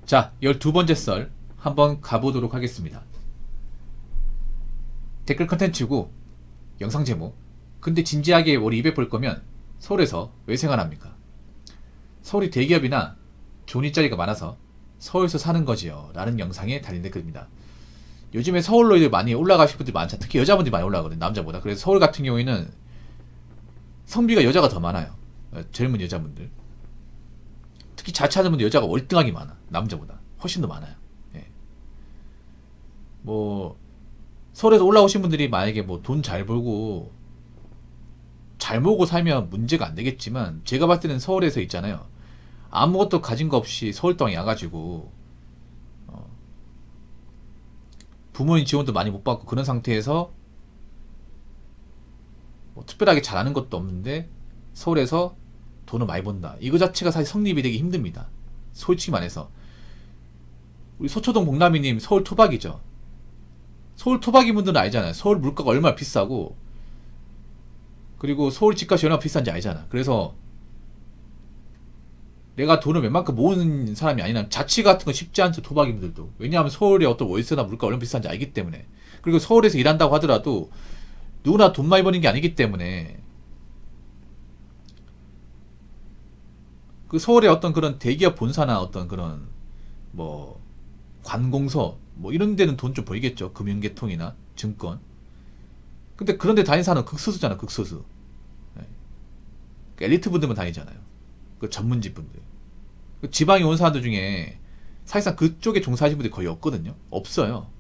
자, 12번째 썰 한번 가보도록 하겠습니다. 댓글 컨텐츠고 영상 제목. 근데 진지하게 우리 200 볼 거면 서울에서 왜 생활합니까? 서울이 대기업이나 좋은 일자리가 많아서 서울에서 사는 거지요 라는 영상에 달린 댓글입니다. 요즘에 서울로 이제 많이 올라가실 분들이 많죠. 특히 여자분들이 많이 올라가거든요, 남자보다. 그래서 서울 같은 경우에는 성비가 여자가 더 많아요. 젊은 여자분들. 특히 자취하는 분들 여자가 월등하게 많아. 남자보다 훨씬 더 많아요. 예. 뭐 서울에서 올라오신 분들이 만약에 뭐 돈 잘 벌고 잘 모으고 살면 문제가 안 되겠지만, 제가 봤을 때는 서울에서 있잖아요, 아무것도 가진 거 없이 서울 땅에 와가지고 부모님 지원도 많이 못 받고 그런 상태에서 뭐 특별하게 잘하는 것도 없는데 서울에서 돈을 많이 번다, 이거 자체가 사실 성립이 되기 힘듭니다. 솔직히 말해서. 우리 서초동 복남이님 서울 토박이죠. 서울 토박이 분들은 알잖아요. 서울 물가가 얼마나 비싸고, 그리고 서울 집값이 얼마나 비싼지 알잖아. 그래서 내가 돈을 웬만큼 모으는 사람이 아니라 자취 같은 거 쉽지 않죠, 토박이 분들도. 왜냐하면 서울의 어떤 월세나 물가 얼마나 비싼지 알기 때문에. 그리고 서울에서 일한다고 하더라도 누구나 돈 많이 버는 게 아니기 때문에, 그 서울의 어떤 그런 대기업 본사나 어떤 그런 뭐 관공서 뭐 이런 데는 돈 좀 벌겠죠. 금융계통이나 증권. 근데 그런 데 다니는 사람은 극소수잖아, 극소수. 네. 그 엘리트 분들만 다니잖아요. 그 전문직 분들. 그 지방에 온 사람들 중에 사실상 그쪽에 종사하시는 분들이 거의 없거든요. 없어요.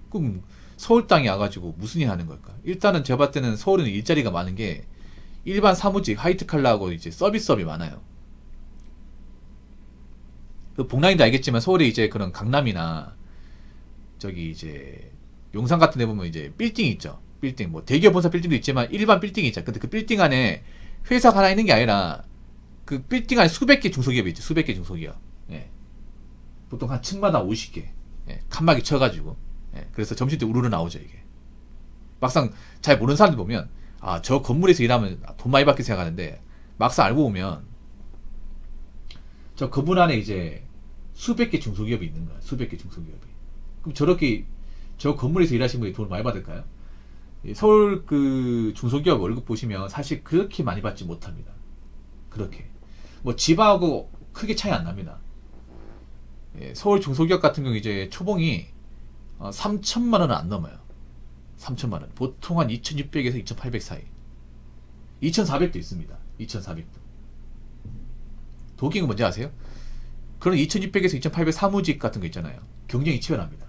그럼 서울 땅에 와가지고 무슨 일 하는 걸까? 일단은 제가 봤을 때는 서울은 일자리가 많은 게 일반 사무직, 하이트 칼라하고 이제 서비스업이 많아요. 그 복랑이도 알겠지만 서울에 이제 그런 강남이나 저기 이제 용산 같은 데 보면 이제 빌딩이 있죠. 빌딩, 뭐 대기업 본사 빌딩도 있지만 일반 빌딩이 있죠. 근데 그 빌딩 안에 회사가 하나 있는 게 아니라 그 빌딩 안에 수백 개 중소기업이 있죠. 수백 개 중소기업. 예. 보통 한 층마다 50개. 예. 칸막이 쳐가지고. 예. 그래서 점심때 우르르 나오죠, 이게. 막상 잘 모르는 사람들 보면, 아, 저 건물에서 일하면 돈 많이 받게 생각하는데, 막상 알고 보면 저 건물 안에 이제 수백 개 중소기업이 있는 거야. 수백 개 중소기업이. 그럼 저렇게 저 건물에서 일하시는 분이 돈을 많이 받을까요? 서울 그 중소기업 월급 보시면 사실 그렇게 많이 받지 못합니다. 그렇게. 뭐 지방하고 크게 차이 안 납니다. 예, 서울 중소기업 같은 경우 이제 초봉이 3천만 원은 안 넘어요. 3천만 원. 보통 한 2,600에서 2,800 사이. 2,400도 있습니다. 2,400도. 도킹은 뭔지 아세요? 그런 2,600에서 2,800 사무직 같은 거 있잖아요. 경쟁이 치열합니다.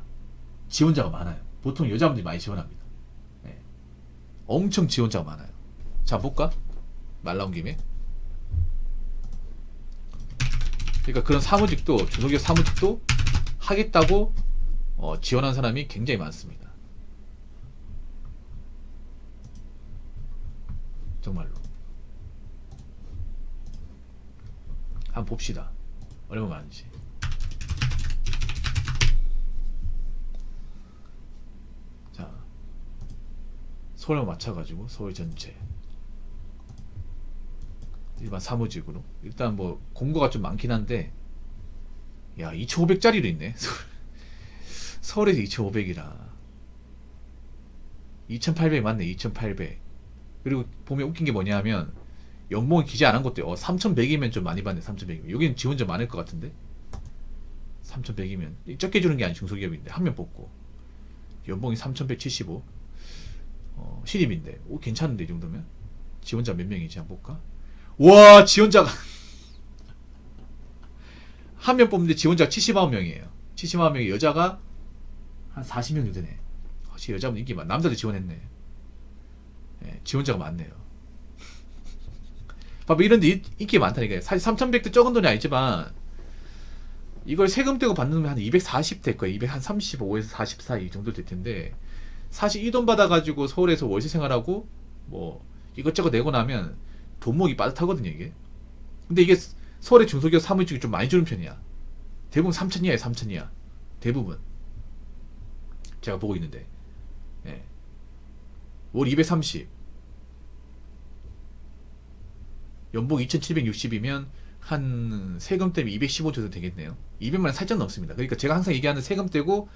지원자가 많아요. 보통 여자분들이 많이 지원합니다. 네. 엄청 지원자가 많아요. 자, 볼까? 말 나온 김에. 그러니까 그런 사무직도, 중소기업 사무직도 하겠다고 지원한 사람이 굉장히 많습니다. 정말로. 한번 봅시다. 얼마 많은지. 자, 서울만 맞춰가지고 서울 전체 일반 사무직으로 일단 뭐 공고가 좀 많긴 한데, 야, 2,500짜리도 있네. 서울에서 2,500이라 2,800 맞네. 2,800. 그리고 보면 웃긴 게 뭐냐면 연봉이 기재 안 한 것도 3,100이면 좀 많이 받네. 3,100이면 여기는 지원자 많을 것 같은데. 3,100이면 적게 주는 게 아니 중소기업인데 한 명 뽑고 연봉이 3,175. 신입인데 괜찮은데 이 정도면. 지원자 몇 명이지 한번 볼까? 와, 지원자가 한 명 뽑는데 지원자가 79명이에요. 79명이 여자가 한 40명 정도 되네. 확실히 여자분 인기 많. 남자도 지원했네. 예, 지원자가 많네요. 봐봐, 이런데 인기 많다니까요. 사실 3,100도 적은 돈이 아니지만 이걸 세금 떼고 받는 놈이 한 240 될 거예요. 235에서 40 사이 정도 될 텐데, 사실 이 돈 받아가지고 서울에서 월세 생활하고 뭐 이것저것 내고 나면 돈 모으기 빠듯하거든요, 이게. 근데 이게 서울의 중소기업 사무직이 좀 많이 주는 편이야. 대부분 3천 이하에 3천 이하. 대부분. 제가 보고 있는데. 예. 월 230. 연봉 2,760이면 한 세금 때문에 215 정도 되겠네요. 200만 원 살짝 넘습니다. 그러니까 제가 항상 얘기하는 세금 떼고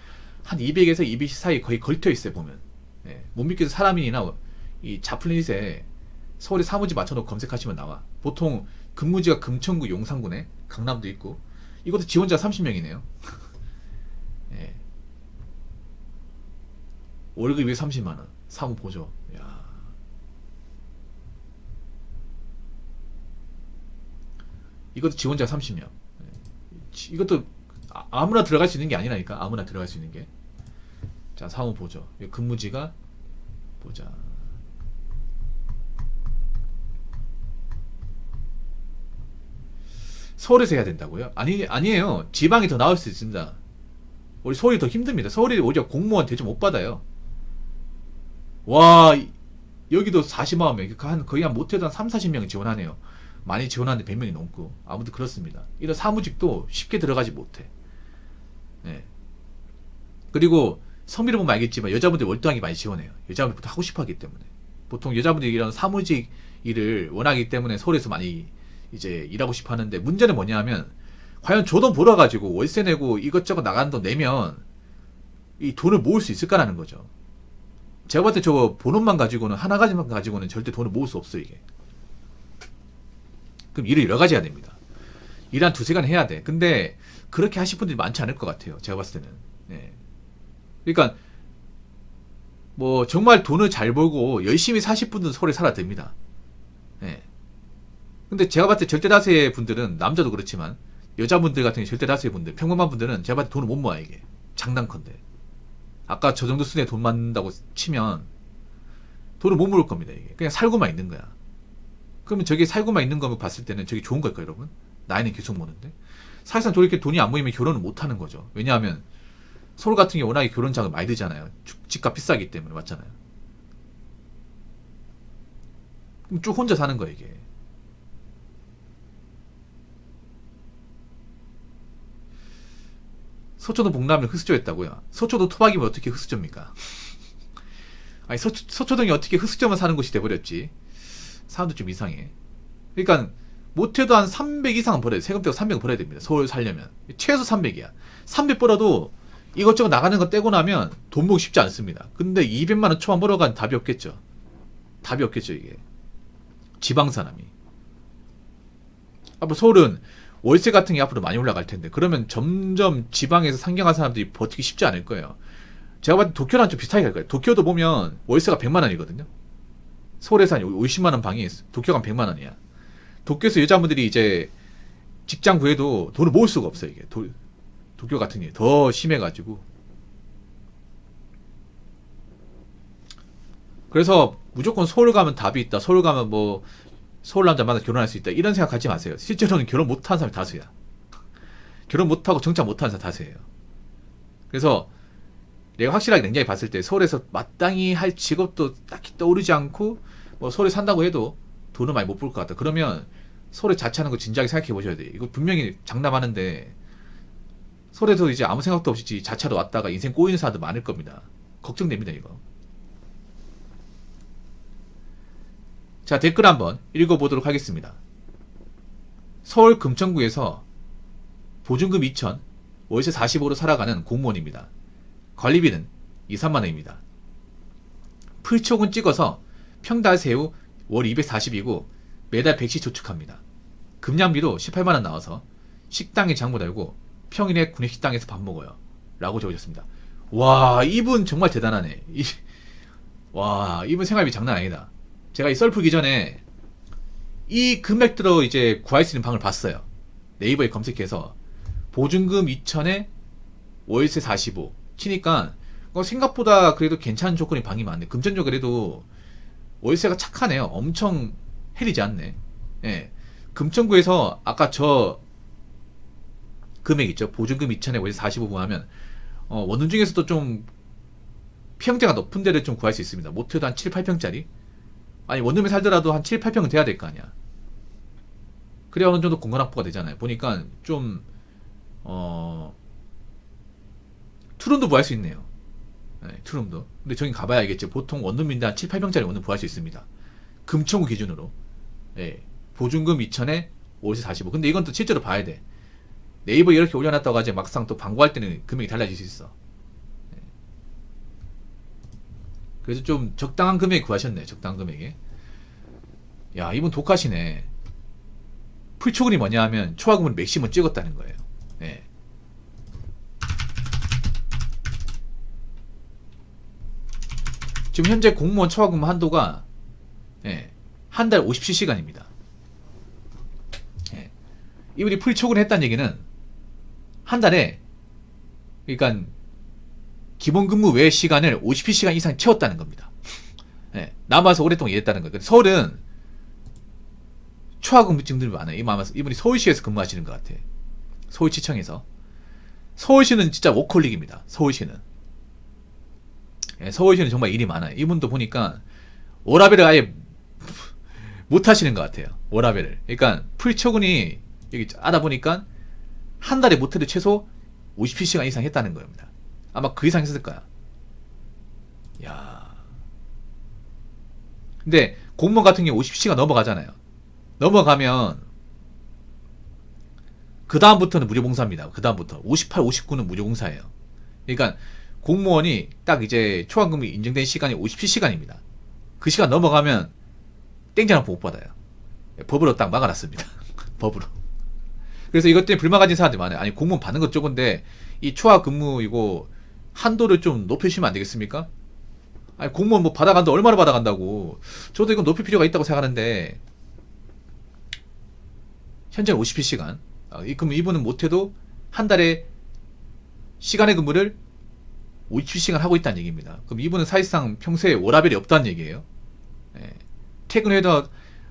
한 200에서 220 사이 거의 걸쳐 있어요 보면. 예, 못 믿겠어 사람인이나 이 자플릿에 서울에 사무직 맞춰놓고 검색하시면 나와. 보통 근무지가 금천구 용산구네. 강남도 있고. 이것도 지원자가 30명이네요. 예. 월급이 30만원. 사무 보조. 야. 이것도 지원자가 30명. 예. 이것도 아무나 들어갈 수 있는 게 아니라니까. 아무나 들어갈 수 있는 게. 자, 사무 보조. 근무지가 보자. 서울에서 해야 된다고요? 아니에요. 지방이 더 나을 수 있습니다. 우리 서울이 더 힘듭니다. 서울이 오히려 공무원 대접 못 받아요. 와, 여기도 40만 명, 거의 한 못해도 한 3, 40명이 지원하네요. 많이 지원하는데 100명이 넘고. 아무튼 그렇습니다. 이런 사무직도 쉽게 들어가지 못해. 네. 그리고 성비를 보면 알겠지만 여자분들 월등하게 많이 지원해요. 여자분들부터 하고 싶어 하기 때문에. 보통 여자분들이 이런 사무직 일을 원하기 때문에 서울에서 많이 이제 일하고 싶어 하는데, 문제는 뭐냐 하면 과연 저 돈 벌어가지고 월세 내고 이것저것 나가는 돈 내면 이 돈을 모을 수 있을까라는 거죠. 제가 봤을 때 저거 본업만 가지고는, 하나 가지만 가지고는 절대 돈을 모을 수 없어요 이게. 그럼 일을 여러 가지 해야 됩니다. 일 한 두세 간 해야 돼. 근데 그렇게 하실 분들이 많지 않을 것 같아요 제가 봤을 때는. 네. 그러니까 뭐 정말 돈을 잘 벌고 열심히 사실 분들은 서울에 살아야 됩니다. 네. 근데 제가 봤을 때 절대 다수의 분들은, 남자도 그렇지만 여자분들 같은 경우 절대 다수의 분들, 평범한 분들은 제가 봤을 때 돈을 못 모아 이게. 장난컨대. 아까 저 정도 수준에 돈 받는다고 치면 돈을 못 모을 겁니다 이게. 그냥 살고만 있는 거야. 그러면 저게 살고만 있는 거면 봤을 때는 저게 좋은 걸까요 여러분? 나이는 계속 모는데. 사실상 저렇게 돈이 안 모이면 결혼을 못 하는 거죠. 왜냐하면 서울 같은 경우 워낙에 결혼장을 많이 들잖아요. 집값 비싸기 때문에. 맞잖아요. 그럼 쭉 혼자 사는 거야 이게. 서초도 복남을 흑수저였다고요? 서초도 토박이면 어떻게 흑수저입니까? 아니 서초동이 어떻게 흑수저만 사는 곳이 돼버렸지? 사람도 좀 이상해. 그러니까 못해도 한 300 이상은 벌어야 돼. 세금 떼고 300은 벌어야 됩니다. 서울 살려면 최소 300이야. 300 벌어도 이것저것 나가는 거 떼고 나면 돈 모으기 쉽지 않습니다. 근데 200만원 초반 벌어간 답이 없겠죠. 답이 없겠죠 이게. 지방 사람이. 앞으로 서울은 월세 같은 게 앞으로 많이 올라갈 텐데, 그러면 점점 지방에서 상경한 사람들이 버티기 쉽지 않을 거예요. 제가 봤을 때 도쿄랑 좀 비슷하게 갈 거예요. 도쿄도 보면 월세가 100만 원이거든요. 서울에서 한 50만 원 방이 도쿄가 100만 원이야. 도쿄에서 여자분들이 이제 직장 구해도 돈을 모을 수가 없어요 이게. 도쿄 같은 게 더 심해가지고. 그래서 무조건 서울 가면 답이 있다. 서울 가면 뭐 서울 남자 만나 결혼할 수 있다. 이런 생각 갖지 마세요. 실제로는 결혼 못하는 사람이 다수야. 결혼 못하고 정착 못하는 사람이 다수예요. 그래서 내가 확실하게 냉정히 봤을 때 서울에서 마땅히 할 직업도 딱히 떠오르지 않고, 뭐 서울에 산다고 해도 돈을 많이 못 벌 것 같다. 그러면 서울에 자취하는 거 진지하게 생각해 보셔야 돼요. 이거 분명히 장담하는데 서울에서 이제 아무 생각도 없이 자차로 왔다가 인생 꼬이는 사람들 많을 겁니다. 걱정됩니다 이거. 자, 댓글 한번 읽어보도록 하겠습니다. 서울 금천구에서 보증금 2천, 월세 45로 살아가는 공무원입니다. 관리비는 2, 3만원입니다. 풀초근 찍어서 평달 세후 월 240이고 매달 100씩 저축합니다. 급량비도 18만원 나와서 식당에 장부 달고 평일에 구내식당에서 밥 먹어요. 라고 적으셨습니다. 와, 이분 정말 대단하네. 와, 이분 생활비 장난 아니다. 제가 이 썰 풀기 전에 이 금액대로 이제 구할 수 있는 방을 봤어요. 네이버에 검색해서 보증금 2천에 월세 45 치니까 생각보다 그래도 괜찮은 조건의 방이 많네. 금전적 그래도 월세가 착하네요. 엄청 해리지 않네. 예. 금천구에서 아까 저 금액 있죠. 보증금 2천에 월세 45분 하면 원룸 중에서도 좀 평대가 높은 데를 좀 구할 수 있습니다. 못해도 한 7, 8평짜리. 아니 원룸에 살더라도 한 7, 8평은 돼야 될 거 아니야. 그래야 어느 정도 공간 확보가 되잖아요. 보니까 좀 투룸도 구할 수 있네요. 네, 투룸도. 근데 저긴 가봐야 알겠죠. 보통 원룸인데 한 7, 8평짜리 원룸 구할 수 있습니다. 금천구 기준으로. 네, 보증금 2천에 월세 45. 근데 이건 또 실제로 봐야 돼. 네이버 이렇게 올려놨다고 하지 막상 또 광고할 때는 금액이 달라질 수 있어. 그래서 좀 적당한 금액에 구하셨네. 적당한 금액에. 야, 이분 독하시네. 풀초근이 뭐냐 하면 초과금을 맥시멈 찍었다는 거예요. 예. 지금 현재 공무원 초과금 한도가 한 달 57시간입니다. 예. 이분이 풀초근을 했다는 얘기는 한 달에 그러니까 기본 근무 외 시간을 50시간 이상 채웠다는 겁니다. 예. 남아서 오랫동안 일했다는 거예요. 서울은 초과근무증들이 많아요. 이분이 서울시에서 근무하시는 것 같아. 서울시청에서. 서울시는 진짜 워커홀릭입니다. 서울시는. 예, 서울시는 정말 일이 많아요. 이분도 보니까 워라밸을 아예 못 하시는 것 같아요. 워라밸을. 그러니까 풀초근이 여기 하다 보니까 한 달에 못해도 최소 50시간 이상 했다는 겁니다. 아마 그 이상 했을 거야. 야. 근데 공무원 같은 경우 50시간 넘어가잖아요. 넘어가면 그 다음부터는 무료봉사입니다. 그 다음부터 58, 59는 무료봉사예요. 그러니까 공무원이 딱 이제 초과금이 인정된 시간이 57시간입니다. 그 시간 넘어가면 땡장 못 받아요. 법으로 딱 막아놨습니다. 법으로. 그래서 이것 때문에 불만 가진 사람들이 많아요. 아니 공무원 받는 것 적은데 이 초과근무 이거 한도를 좀 높여주시면 안 되겠습니까? 아니 공무원 뭐 받아간다 얼마나 받아간다고. 저도 이건 높일 필요가 있다고 생각하는데 현재는 50시간. 그럼 이분은 못해도 한 달에 시간의 근무를 57시간 하고 있다는 얘기입니다. 그럼 이분은 사실상 평소에 워라밸이 없다는 얘기예요. 예. 퇴근해도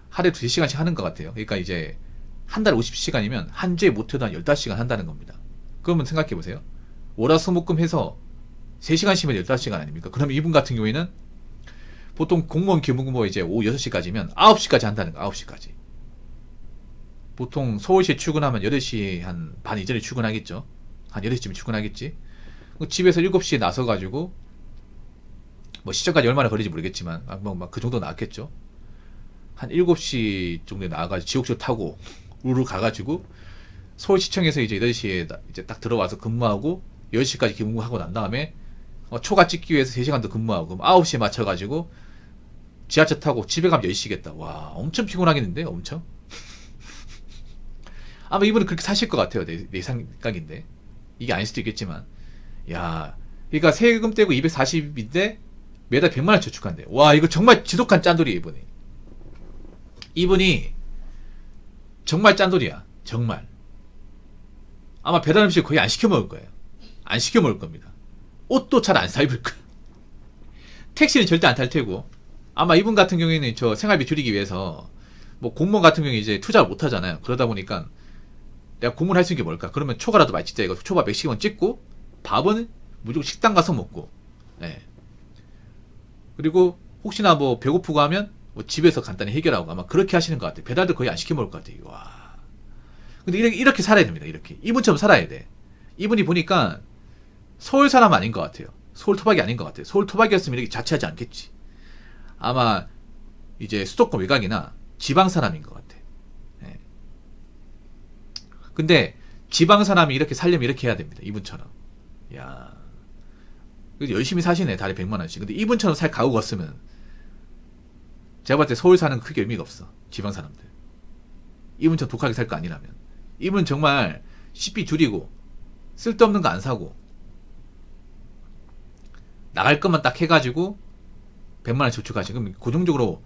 하루에 2시간씩 하는 것 같아요. 그러니까 이제 한 달에 50시간이면 한 주에 못해도 한 15시간 한다는 겁니다. 그러면 생각해보세요. 월화수목금 해서 3시간씩이면 15시간 아닙니까? 그러면 이분 같은 경우에는 보통 공무원 기본근무가 이제 오후 6시까지면 9시까지 한다는 거. 9시까지. 보통 서울시에 출근하면 8시 한 반 이전에 출근하겠죠. 한 8시쯤에 출근하겠지. 집에서 7시에 나서가지고 뭐 시점까지 얼마나 걸리지 모르겠지만 뭐 그 정도 나왔겠죠. 한 7시 정도에 나와가지고 지옥철 타고 우르르 가가지고 서울시청에서 이제 8시에 이제 딱 들어와서 근무하고 10시까지 근무하고 난 다음에 초과 찍기 위해서 3시간 더 근무하고 9시에 맞춰가지고 지하철 타고 집에 가면 10시겠다. 와, 엄청 피곤하겠는데? 엄청? 아마 이분은 그렇게 사실 것 같아요. 내 생각인데. 이게 아닐 수도 있겠지만. 야, 그러니까 세금 떼고 240인데 매달 100만원 저축한대. 와, 이거 정말 지독한 짠돌이에요, 이분이. 이분이 정말 짠돌이야. 정말. 아마 배달 음식 거의 안 시켜 먹을 거예요. 안 시켜 먹을 겁니다. 옷도 잘 안 사 입을 거예요. 택시는 절대 안 탈 테고. 아마 이분 같은 경우에는 저 생활비 줄이기 위해서 뭐 공무원 같은 경우에 이제 투자를 못 하잖아요. 그러다 보니까 내가 공무원 할 수 있는 게 뭘까? 그러면 초과라도 많이 찍자. 이거 초밥 맥시멈 찍고 밥은 무조건 식당 가서 먹고. 네. 그리고 혹시나 뭐 배고프고 하면 뭐 집에서 간단히 해결하고 아마 그렇게 하시는 것 같아요. 배달도 거의 안 시켜 먹을 것 같아요. 와. 근데 이렇게 살아야 됩니다. 이렇게. 이분처럼 살아야 돼. 이분이 보니까 서울 사람 아닌 것 같아요. 서울 토박이 아닌 것 같아요. 서울 토박이었으면 이렇게 자취하지 않겠지. 아마 이제 수도권 외곽이나 지방 사람인 것 같아. 네. 근데 지방 사람이 이렇게 살려면 이렇게 해야 됩니다. 이분처럼. 야. 열심히 사시네. 달에 100만원씩. 근데 이분처럼 살 가구가 없으면 제가 봤을 때 서울 사는 크게 의미가 없어. 지방 사람들. 이분처럼 독하게 살 거 아니라면. 이분 정말 식비 줄이고 쓸데없는 거 안 사고 나갈 것만 딱 해가지고 100만원 저축하시. 그럼 고정적으로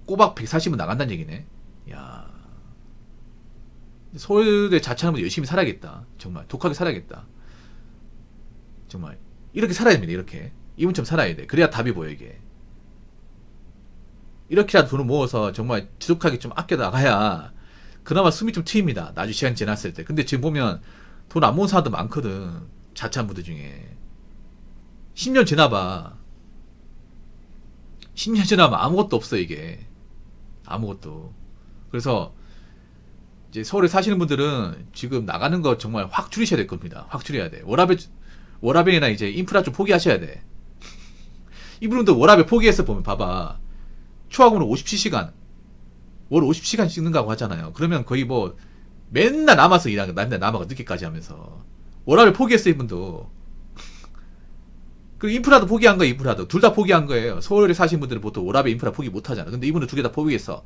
꼬박 140은 나간다는 얘기네. 야, 서울대 자취하는 분들 열심히 살아야겠다. 정말 독하게 살아야겠다. 정말 이렇게 살아야 됩니다. 이렇게 이분처럼 살아야 돼. 그래야 답이 보여. 이게 이렇게라도 돈을 모아서 정말 지속하게 좀 아껴 나가야 그나마 숨이 좀 트입니다. 나중에 시간 지났을 때. 근데 지금 보면 돈 안 모은 사람도 많거든. 자취한 분들 중에 10년 지나봐. 10년 지나면 아무것도 없어. 이게 아무것도. 그래서 이제 서울에 사시는 분들은 지금 나가는 거 정말 확 줄이셔야 될 겁니다. 확 줄여야 돼. 워라밸이나 이제 인프라 좀 포기하셔야 돼. 이분들 워라밸 포기해서 보면 봐봐. 초과금으로 57시간 월 50시간 찍는다고 하잖아요. 그러면 거의 뭐 맨날 남아서 일하는 거, 맨날 남아가 늦게까지 하면서 워라밸 포기했어 이분도. 그 인프라도 포기한 거예요. 인프라도 둘 다 포기한 거예요. 서울에 사신 분들은 보통 워라밸 인프라 포기 못 하잖아. 근데 이분은 두 개 다 포기했어.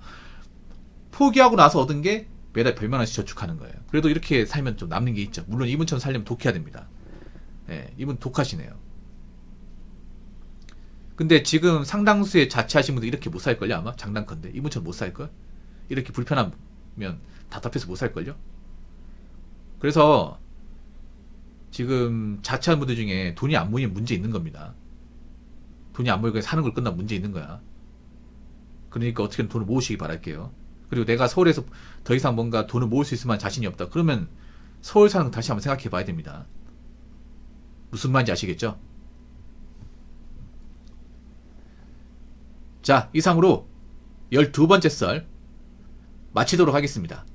포기하고 나서 얻은 게 매달 100만 원씩 저축하는 거예요. 그래도 이렇게 살면 좀 남는 게 있죠. 물론 이분처럼 살려면 독해야 됩니다. 예, 이분 독하시네요. 근데 지금 상당수의 자취하신 분들 이렇게 못 살걸요 아마. 장난컨대 이분처럼 못 살걸. 이렇게 불편하면 답답해서 못 살걸요. 그래서 지금 자취하는 분들 중에 돈이 안 모이면 문제 있는 겁니다. 돈이 안 모이고 사는 걸 끝나면 문제 있는 거야. 그러니까 어떻게든 돈을 모으시기 바랄게요. 그리고 내가 서울에서 더 이상 뭔가 돈을 모을 수 있을 만한 자신이 없다. 그러면 서울 사는 거 다시 한번 생각해 봐야 됩니다. 무슨 말인지 아시겠죠? 자, 이상으로 12번째 썰 마치도록 하겠습니다.